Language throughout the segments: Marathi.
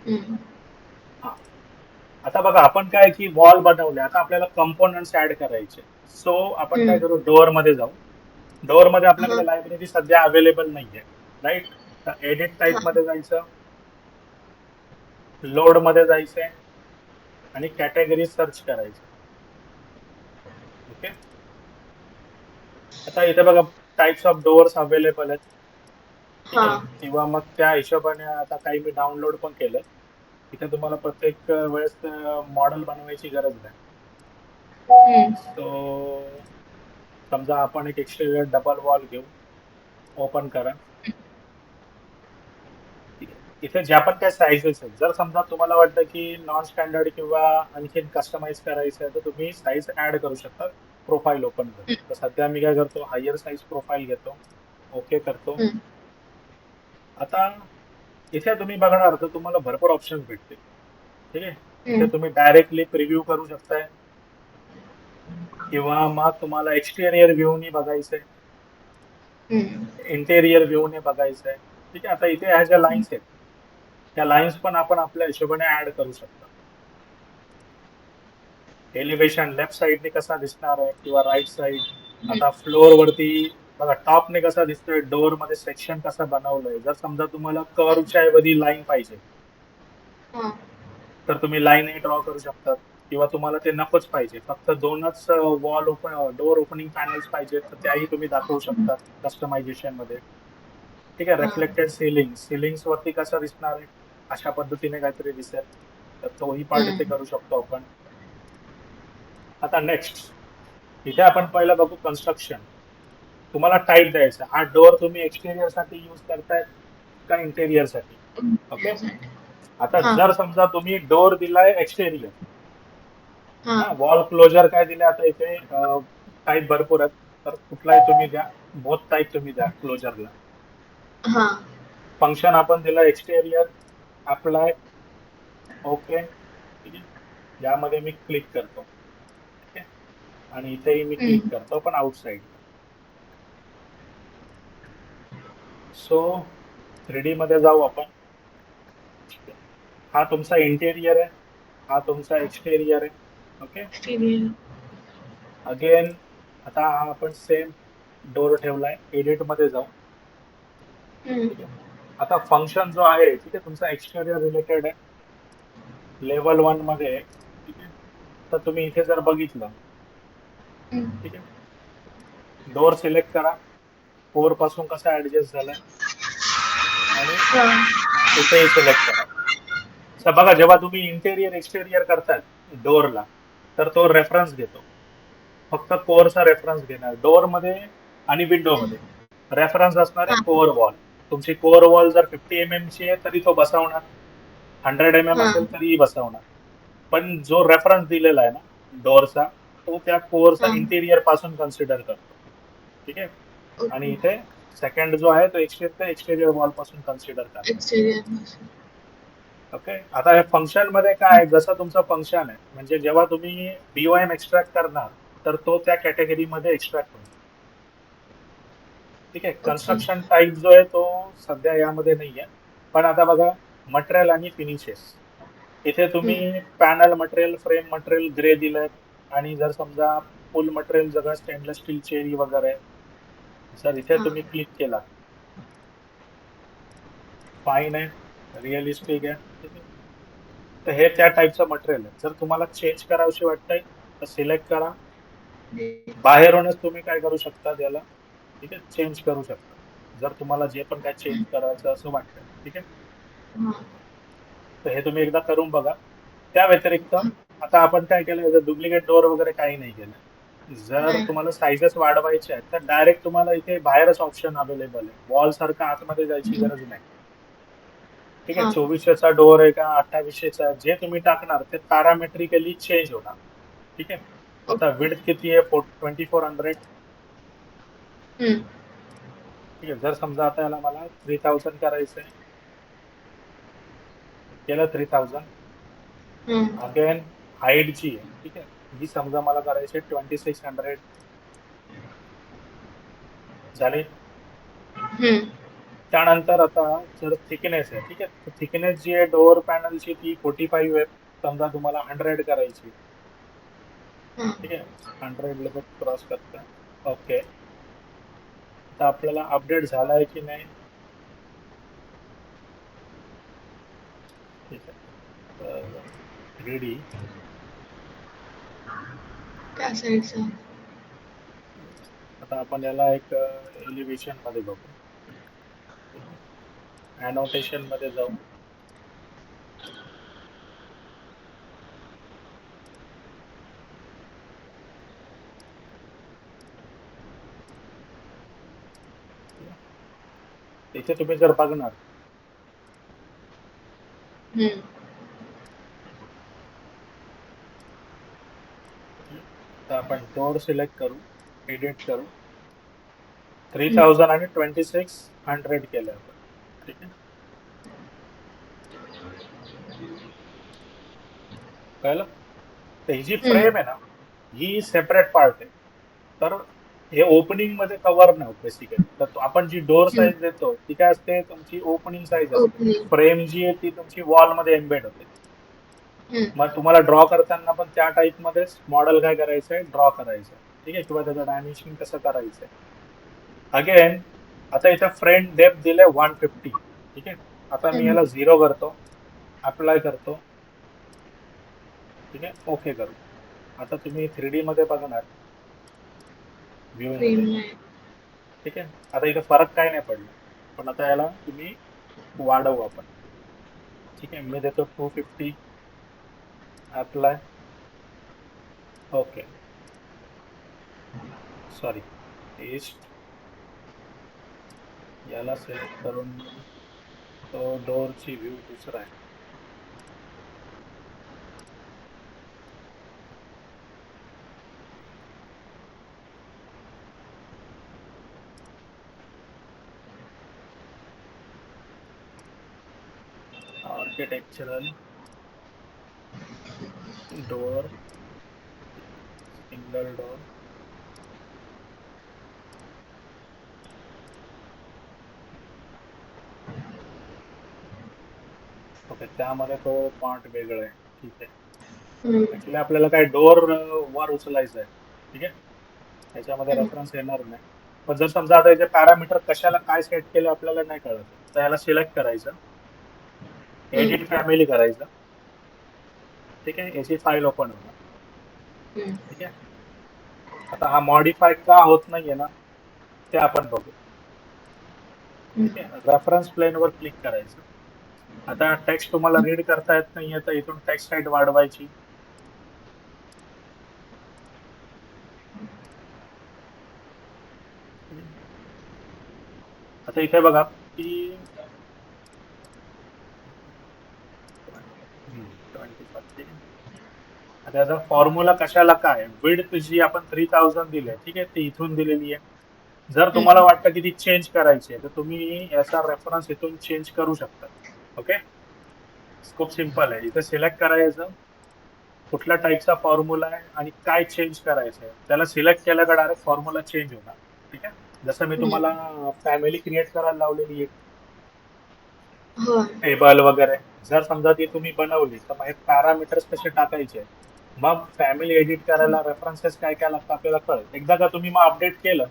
हम्म. हा, आता बघा आपण काय की वॉल बनवले, आता आपल्याला कंपोनंट्स ऍड करायचे. सो आपण काय हम्म. करू, डोअर मध्ये जाऊ. डोअर मध्ये हाँ. आपल्याकडे लायब्ररी सध्या अवेलेबल नाहीये, राईट. तर एडिट टाईप हाँ. मध्ये जायचं, लोड मध्ये जायचंय आणि कॅटेगरी सर्च करायचं. ओके. आता इथे बघा टाइप्स ऑफ डोअर्स अवेलेबल आहेत. ठीक आहे, हाँ. किंवा मग त्या हिशोबाने आता काही मी डाउनलोड पण केलं. इथे तुम्हाला प्रत्येक वेळेस मॉडेल बनवायची गरज नाही. हम्म. सो समजा आपण एक एक्सटेरियर डबल वॉल घेऊ, ओपन करा. ठीक आहे, इथे ज्या पण काही साईजेस आहेत, जर समजा तुम्हाला वाटतं की नॉन स्टँडर्ड किंवा आणखीन कस्टमाइज करायचं आहे, तर तुम्ही साईज ऍड करू शकता प्रोफाईल ओपन करून. तर सध्या मी काय करतो, हायर साईज प्रोफाइल घेतो, ओके करतो. हम्म. आता इथे तुम्ही बघणार तर तुम्हाला भरपूर ऑप्शन्स भेटतील. ठीक आहे, इथे हम्म. तुम्ही डायरेक्टली प्रिव्ह्यू करू शकताय, किंवा मग तुम्हाला एक्सटेरियर व्ह्यूनी बघायचंय, हम्म. इंटेरियर व्ह्यूने बघायचंय. ठीक आहे, आता इथे ह्या ज्या लाईन्स आहेत, त्या लाईन्स पण आपण आपल्या हिशोबाने ऍड करू शकतो. एलिव्हेशन लेफ्ट साईडने कसा दिसणार आहे किंवा राईट साईड. आता फ्लोअर वरती बघा टॉपने कसा दिसतोय, डोअर मध्ये सेक्शन कसा बनवलंय. जर समजा तुम्हाला कर्वच्या ऐवजी लाईन पाहिजे, हाँ. तर तुम्ही लाईनही ड्रॉ करू शकता. किंवा तुम्हाला ते नकोच पाहिजे, फक्त दोनच valve open door opening panels पाहिजेत, तर त्याही तुम्ही दाखवू शकता कस्टमायझेशन मध्ये. ठीक आहे, हाँ. रिफ्लेक्टेड सिलिंग, सिलिंग्स वरती कसं दिसणार आहे, अशा पद्धतीने काहीतरी दिसेल, तर तोही पार्ट इथे हम्म. करू शकतो आपण. आता नेक्स्ट, इथे आपण पहिलं बघू कन्स्ट्रक्शन. तुम्हाला टाईप द्यायचा, हा डोअर तुम्ही एक्सटेरियर साठी यूज करताय का इंटेरियर साठी. ओके. आता हाँ. जर समजा तुम्ही डोअर दिलाय एक्सटेरियर, हा, हाँ. वॉल क्लोजर काय दिले, आता इथे टाईप भरपूर आहेत, तर कुठलाही तुम्ही द्या, बोथ टाईप तुम्ही द्या क्लोजरला. हाँ. फंक्शन आपण दिला एक्सटेरियर, अप्लाय, ओके. ठीक आहे, यामध्ये मी क्लिक करतो. ठीक आहे, आणि इथेही मी क्लिक हम्म. करतो पण आउटसाइडला. सो 3D मध्ये जाऊ आपण. हा तुमचा इंटेरियर आहे, हा तुमचा एक्सटेरियर आहे. ओके. एक्सटीरियर. अगेन आता हा आपण सेम डोर ठेवलाय, एडिट मध्ये जाऊ. हम्म. ठीक आहे, आता फंक्शन जो आहे, ठीक आहे, तुमचा एक्सटेरियर रिलेटेड आहे, लेवल 1 मध्ये आहे. ठीक आहे, तर तुम्ही इथे जर बघितलं, हम्म. ठीक आहे, डोर सिलेक्ट करा, कोर पासून कसा ऍडजस्ट झालाय, आणि हाँ. इथेही सिलेक्ट करा. तर बघा, जेव्हा तुम्ही इंटेरियर एक्सटेरियर करताय डोअरला, तर तो रेफरन्स घेतो, फक्त कोअरचा रेफरन्स घेणार डोअर मध्ये. आणि विंडो मध्ये रेफरन्स असणार आहे हाँ. Core wall. तुमची कोअर वॉल जर 50 mm ची आहे तरी तो बसवणार, 100 mm हाँ. असेल तरीही बसवणार. पण जो रेफरन्स दिलेला आहे ना डोअरचा, तो त्या कोअरचा हाँ. इंटेरियर पासून कन्सिडर करतो. ठीक आहे, आणि ओके. इथे सेकंड जो आहे तो एक्सटेरियर वॉल पासून कन्सिडर करणार. एक्सटीरियर. ओके. आता हे फंक्शन मध्ये काय आहे, जसं तुमचं फंक्शन आहे, म्हणजे जेव्हा तुम्ही बीओएम एक्सट्रॅक्ट करणार, तर तो त्या कॅटेगरीमध्ये एक्सट्रॅक्ट होईल. ठीक आहे, ओके. कन्स्ट्रक्शन टाईप जो आहे तो सध्या यामध्ये नाहीये. पण आता बघा, मटेरियल आणि फिनिशेस, इथे हम्म. तुम्ही panel material, frame material grey दिलंय, आणि जर समजा फुल मटेरियल सगळं स्टेनलेस स्टील चेरी वगैरे, जर इथे हाँ. तुम्ही क्लिक केला, फाईन आहे, रिअलिस्टिक आहे. ठीक आहे, तर हे त्या टाईपचं मटेरियल आहे. जर तुम्हाला चेंज करावशी वाटतंय, तर सिलेक्ट करा. बाहेरूनच तुम्ही काय करू शकता त्याला, ठीक आहे, चेंज करू शकता, जर तुम्हाला जे पण काय चेंज करायचं असं वाटतंय. ठीक आहे, हाँ. तर हे तुम्ही एकदा करून बघा. त्या व्यतिरिक्त आता आपण काय केलं, डुप्लिकेट डोअर वगैरे काही नाही केलं. जर नहीं. तुम्हाला साईजेस वाढवायचे आहेत, तर डायरेक्ट तुम्हाला इथे बाहेरच ऑप्शन अवेलेबल आहे, वॉल सारखं आतमध्ये जायची गरज नाही. ठीक आहे, हाँ. 2400चा डोअर आहे का 2800चा, जे तुम्ही टाकणार ते पॅरामेट्रिकली चेंज होणार. ठीक आहे, आता ओके. विड्थ किती आहे, 2400. हम्म. ठीक आहे, जर समजा आता याला मला 3000 करायचंय, केलं 3000. हम्म. अगेन हाईट जी आहे, ठीक आहे, जी समजा मला करायची 2600 झाली. हम्म. त्यानंतर आता जर थिकनेस आहे, ठीक आहे, तर थिकनेस जी आहे डोअर पॅनलची ती 45 आहे. समजा तुम्हाला 100 करायची, हां. ठीक आहे, 100 लिमिट क्रॉस करता. ओके, आता आपल्याला अपडेट झालाय की नाही, ठीक आहे, तर 3D त्या साईडचा. आता आपण याला एक एलिव्हेशन मध्ये बघू. अनोटेशन मध्ये जाऊ. इथे तुम्ही जर बघणार, हं. तर आपण डोअर सिलेक्ट करू, एडिट करू, 3000 आणि 2600 केलं आपण, ठीक आहे, कळलं. तर ही जी हं. फ्रेम आहे ना, ही सेपरेट पार्ट आहे. तर हे ओपनिंग मध्ये कव्हर नाही होत बेसिकली. तर आपण जी डोअर हं. साईज देतो ती काय असते, तुमची ओपनिंग साईज असते. ओपनिंग. फ्रेम जी आहे ती तुमची वॉल मध्ये एम्बेड होते. हं. मग तुम्हाला ड्रॉ करताना पण त्या टाईप मध्येच मॉडेल काय करायचंय, ड्रॉ करायचं, ठीक आहे, किंवा त्याचं डायमेन्शन कसं करायचंय. अगेन आता इथे फ्रंट डेप्थ दिले 150, ठीक आहे. आता मी हं. याला 0 करतो, अप्लाय करतो, ठीक आहे, ओके करू. आता तुम्ही 3D मध्ये बघणार, व्ह्यू फ्रेम मध्ये, नाही. ठीक आहे. आता इथे फरक काय नाही पडला, पण आता याला तुम्ही वाढवू आपण, ठीक आहे. मी देतो 250, अप्लाय, ओके, सॉरी, पेस्ट, याला सिलेक्ट करून मी तो डोअरची व्ह्यू दुसरा आहे. Architectural door, single door, okay, त्यामध्ये तो पार्ट वेगळा आहे, ठीक आहे. हं. ऍक्च्युली आपल्याला काय डोअर वर उचलायचं आहे, ठीक आहे, त्याच्यामध्ये हं. रेफरन्स येणार नाही. पण जर समजा आता याचे पॅरामीटर कशाला काय सेट केलं आपल्याला नाही कळत, तर याला सिलेक्ट करायचं, हं. एडिट फॅमिली करायचं, ठीक आहे, याची फाईल ओपन होणार, हं. ठीक आहे. आता हा मॉडीफाय का होत नाहीये ना, ते आपण बघू, हं. ठीक आहे. रेफरन्स प्लेन वर क्लिक करायचं. आता टेक्स्ट तुम्हाला रीड करता येत नाहीये, तर इथून टेक्स्ट हाईट वाढवायची, आता इथे बघा की 25, ठीक आहे. आता याचा फॉर्म्युला कशाला काय, विड्थ जी आपण 3000 दिली आहे, ठीक आहे, ती इथून दिलेली आहे. जर तुम्हाला हं. वाटतं की ती चेंज करायची आहे, तर तुम्ही याचा रेफरन्स इथून चेंज करू शकता. ओके, खूप सिंपल आहे. इथे सिलेक्ट करायचं कुठल्या टाईपचा फॉर्म्युला आहे आणि काय चेंज करायचं आहे, त्याला सिलेक्ट केलं का डायरेक्ट फॉर्म्युला चेंज होणार, ठीक आहे. जसं मी हं. तुम्हाला फॅमिली क्रिएट करायला लावलेली आहे, हो. टेबल वगैरे, जर समजा ती तुम्ही बनवली, तर मग हे पॅरामीटर्स कसे टाकायचे, मग फॅमिली एडिट करायला रेफरन्सेस काय काय लागतं आपल्याला कळेल. एकदा का तुम्ही मग अपडेट केलं,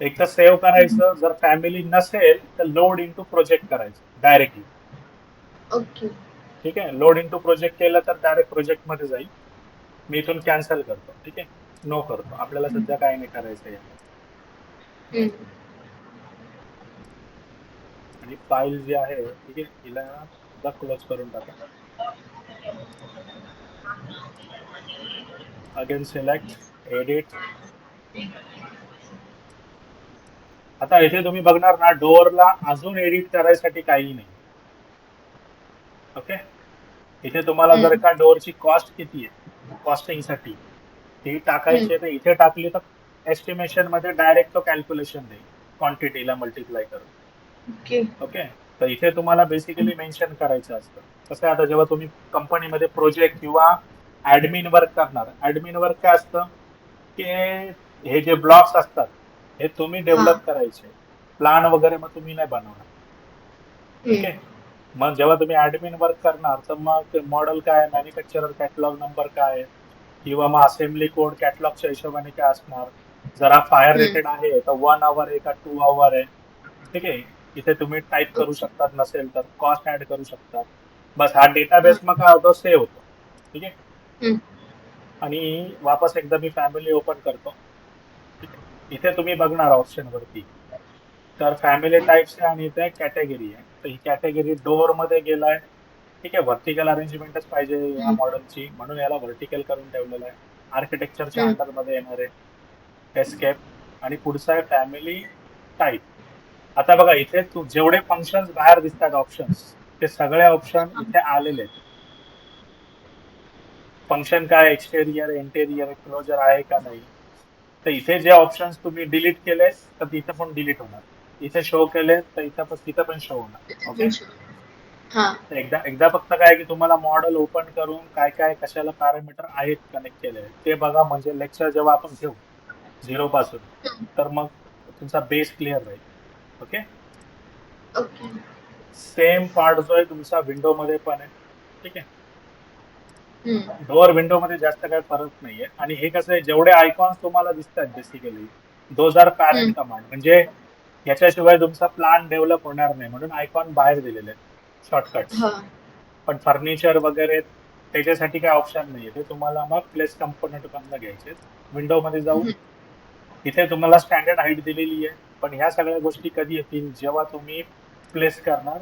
एक तर सेव्ह करायचं, जर फॅमिली नसेल तर लोड इन टू प्रोजेक्ट करायचं डायरेक्टली, ओके. ठीक आहे. लोड इन टू प्रोजेक्ट केलं तर डायरेक्ट प्रोजेक्ट मध्ये जाईल. मी इथून कॅन्सल करतो, ठीक आहे, नो करतो, आपल्याला हं. सध्या काय नाही करायचं यामध्ये, ठीक आहे. हं. आणि फाईल जी आहे, ठीक आहे, हिला एकदा क्लोज करून टाका. Again select, edit. आता इथे तुम्ही बघणार ना, डोअरला अजून एडिट करायसाठी काही नाही. ओके, इथे तुम्हाला जर हं. का डोअरची कॉस्ट किती आहे, कॉस्टिंग साठी ती हं. टाकायची आहे, तर इथे टाकली तर एस्टिमेशन मध्ये डायरेक्ट तो कॅल्क्युलेशन देईल, क्वांटिटीला मल्टिप्लाय करून. ओके. ओके, तर इथे तुम्हाला बेसिकली मेन्शन करायचं असतं. कसं आहे, आता जेव्हा तुम्ही कंपनीमध्ये प्रोजेक्ट किंवा ऍडमिन वर्क करणार, ऍडमिन वर्क काय असतं की हे जे ब्लॉक्स असतात हे तुम्ही हां. डेव्हलप करायचे, प्लान वगैरे मग तुम्ही नाही बनवणार. ठीक आहे. मग जेव्हा तुम्ही ऍडमिन वर्क करणार तर मग मॉडेल काय, मॅन्युफॅक्चरर कॅटलॉग नंबर काय आहे, किंवा मग असेंब्ली कोड कॅटलॉगच्या हिशोबाने काय असणार. जरा फायर रेटेड आहे तर 1 आवर आहे का 2 आवर आहे. ठीक आहे. इथे तुम्ही टाईप करू ओके. शकतात, नसेल तर कॉस्ट ऍड करू शकतात. बस हा डेटाबेस मग काय होतो, सेव्ह होतो. ठीक आहे. आणि वापस एकदा मी फॅमिली ओपन करतो. ठीक आहे. इथे तुम्ही बघणार ऑप्शन वरती, तर फॅमिली टाइप्स आहे आणि इथे कॅटेगरी आहे. तर ही कॅटेगरी डोअर मध्ये गेलाय. ठीक आहे. व्हर्टिकल अरेंजमेंटच पाहिजे या मॉडेलची, म्हणून याला व्हर्टिकल करून ठेवलेलं आहे. आर्किटेक्चरच्या अंडर मध्ये येणार आहे एस्केप. आणि पुढचा आहे फॅमिली टाईप. आता बघा इथे जेवढे फंक्शन्स बाहेर दिसतात ऑप्शन्स, ते सगळे ऑप्शन इथे आलेले आहेत. फंक्शन काय, एक्सटेरियर, इंटेरियर, क्लोजर आहे का नाही. तर इथे जे ऑप्शन्स तुम्ही डिलीट केले तर तिथे पण डिलीट होणार. इथे शो केले तर तिथं पण शो होणार. ओके. तर एकदा एकदा फक्त काय की तुम्हाला मॉडेल ओपन करून काय काय कशाला पॅरामीटर आहेत कनेक्ट केले ते बघा, म्हणजे लेक्चर जेव्हा आपण घेऊ 0 पासून, तर मग तुमचा बेस क्लिअर राहील. ओके. ओके. सेम पार्ट जो आहे तुमचा विंडो मध्ये पण आहे. ठीक आहे. डोअर विंडो मध्ये जास्त काही फरक नाहीये. आणि हे कसं आहे, जेवढे आयकॉन्स तुम्हाला दिसतात basically those are parent command, म्हणजे याच्याशिवाय तुमचा प्लान डेव्हलप होणार नाही, म्हणून आयकॉन बाहेर दिलेले आहेत शॉर्टकट्स. पण फर्निचर वगैरे त्याच्यासाठी काय ऑप्शन नाहीये, ते तुम्हाला मग प्लेस कंपोनंट मधनं घ्यायचे. विंडो मध्ये जाऊ, इथे तुम्हाला स्टँडर्ड हाईट दिलेली आहे, पण ह्या सगळ्या गोष्टी कधी येतील, जेव्हा तुम्ही प्लेस करणार.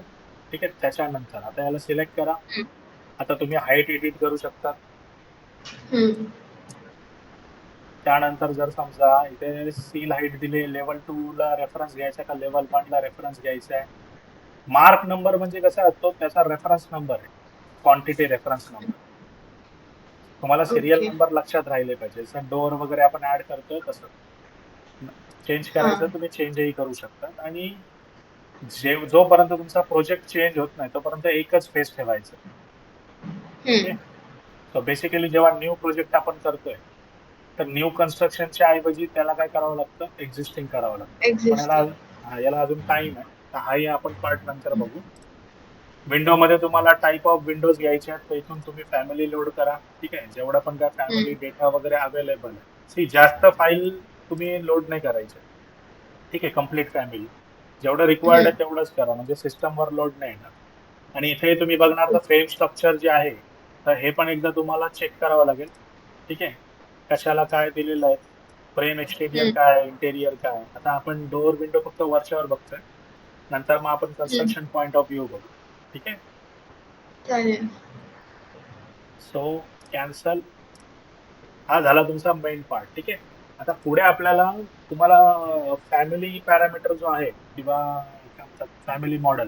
ठीक आहे. त्याच्यानंतर आता याला सिलेक्ट करा. आता तुम्ही हाईट एडिट करू शकता. त्यानंतर जर समजा इथे सील हाईट दिली, लेवल 2 ला रेफरन्स घ्यायचा का लेवल 1 ला रेफरन्स घ्यायचा आहे. मार्क नंबर म्हणजे कसा असतो, त्याचा रेफरन्स नंबर आहे, क्वांटिटी रेफरन्स नंबर. तुम्हाला सिरियल ओके. नंबर लक्षात राहिले पाहिजे. जसं डोअर वगैरे आपण ऍड करतोय तसं. चेंज करायचं तुम्ही चेंजही करू शकतात. आणि जोपर्यंत तुमचा प्रोजेक्ट चेंज होत नाही तोपर्यंत एकच फेस ठेवायचं. ओके. सो बेसिकली जेव्हा न्यू प्रोजेक्ट आपण करतोय तर न्यू कन्स्ट्रक्शनच्या ऐवजी त्याला काय करावं लागतं, एक्झिस्टिंग करावं लागतं. पण याला अजून टाइम आहे, तर हाही आपण पार्ट नंतर बघू. विंडो मध्ये तुम्हाला टाईप ऑफ विंडोज घ्यायचे आहेत, तर इथून तुम्ही फॅमिली लोड करा. ठीक आहे. जेवढा पण काय फॅमिली डेटा वगैरे अवेलेबल आहे, जास्त फाईल तुम्ही लोड नाही करायचे. ठीक आहे. कम्प्लीट फॅमिली जेवढं रिक्वायर्ड आहे तेवढंच करा, म्हणजे सिस्टमवर लोड नाही येणार. आणि इथे तुम्ही बघणार तर फ्रेम स्ट्रक्चर जे आहे, तर हे पण एकदा तुम्हाला चेक करावं लागेल. ठीक आहे. कशाला काय दिलेलं आहे, फ्रेम एक्सटेरियर काय आहे, इंटेरियर काय आहे. आता आपण डोअर विंडो फक्त वरच्यावर बघतोय, नंतर मग आपण कन्स्ट्रक्शन पॉइंट ऑफ व्ह्यू बघू. ठीक आहे. चालेल. So cancel. हा झाला तुमचा मेन पार्ट. ठीक आहे. आता पुढे आपल्याला तुम्हाला फॅमिली पॅरामीटर जो आहे, किंवा काय म्हणतात फॅमिली मॉडेल,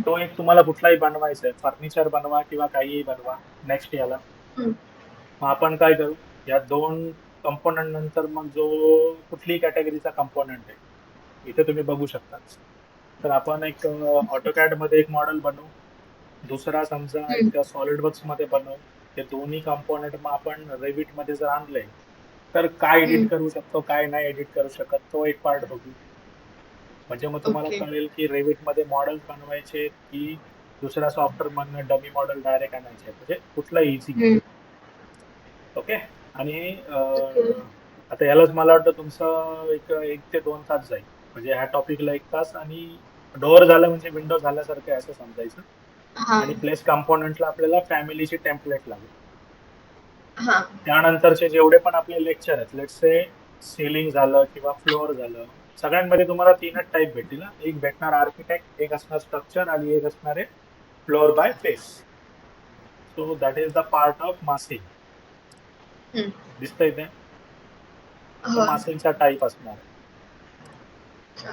तो एक तुम्हाला कुठलाही बनवायचा आहे, फर्निचर बनवा किंवा काहीही बनवा. नेक्स्ट याला मग आपण काय करू, या 2 कंपोनंट नंतर मग जो कुठलीही कॅटेगरीचा कंपोनंट आहे इथे तुम्ही बघू शकता. तर आपण एक ऑटोकॅड मध्ये एक मॉडेल बनवू, दुसरा समजा एक सॉलिड वर्क्स मध्ये बनवू. ते दोन्ही कंपोनंट मग आपण रेविट मध्ये जर आणले तर काय एडिट करू शकतो, काय नाही एडिट करू शकत, तो एक पार्ट बघू. म्हणजे मग तुम्हाला ओके. कळेल की रेविट मध्ये मॉडेल बनवायचे की दुसऱ्या सॉफ्टवेअर मधनं डमी मॉडेल डायरेक्ट आणायचे, म्हणजे कुठला इझी. ओके. आणि ओके. आता यालाच मला वाटतं तुमचं एक 1 ते 2 तास जाईल, म्हणजे ह्या टॉपिकला 1 तास. आणि डोअर झालं म्हणजे विंडो झाल्यासारखं आहे असं समजायचं. आणि प्लेस कंपोनंटला आपल्याला फॅमिलीची टेम्पलेट लागेल. त्यानंतरचे जेवढे पण आपले लेक्चर आहेत, लेट्स से सीलिंग झालं किंवा फ्लोअर झालं, सगळ्यांमध्ये तुम्हाला 3च टाईप भेटतील. एक भेटणार आर्किटेक्ट, एक असणार स्ट्रक्चर, आणि एक असणार आहे floor by face. So that is the part of massing. दिसतंय ते, तो मासिंगचा टाईप असणार आहे.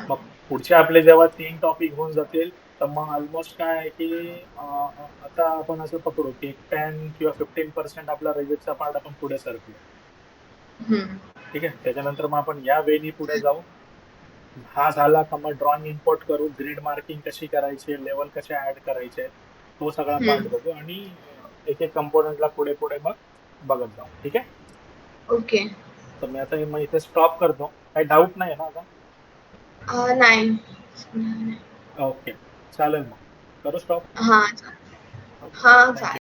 मग पुढचे आपले जेव्हा 3 टॉपिक होऊन जातील, तर मग ऑलमोस्ट काय आहे की आता आपण असं पकडू की 10 किंवा 15% आपला रेविटचा पार्ट आपण पुढे सरकलो. ठीक आहे. त्याच्यानंतर मग आपण या वेनी पुढे जाऊ. हा झाला का मग ड्रॉइंग इम्पोर्ट करू, ग्रीड मार्किंग कशी करायची, लेवल कसे ऍड करायचे, तो सगळा पार्ट बघू. आणि एक एक कंपोनंटला पुढे पुढे मग बघत जाऊ. ठीक आहे. ओके. तर मी आता मग इथे स्टॉप करतो. काही डाऊट नाही ना आता? नाही. ओके, चालेल मग. करू स्टॉप? हां, ओके, हां, थँक चालेल.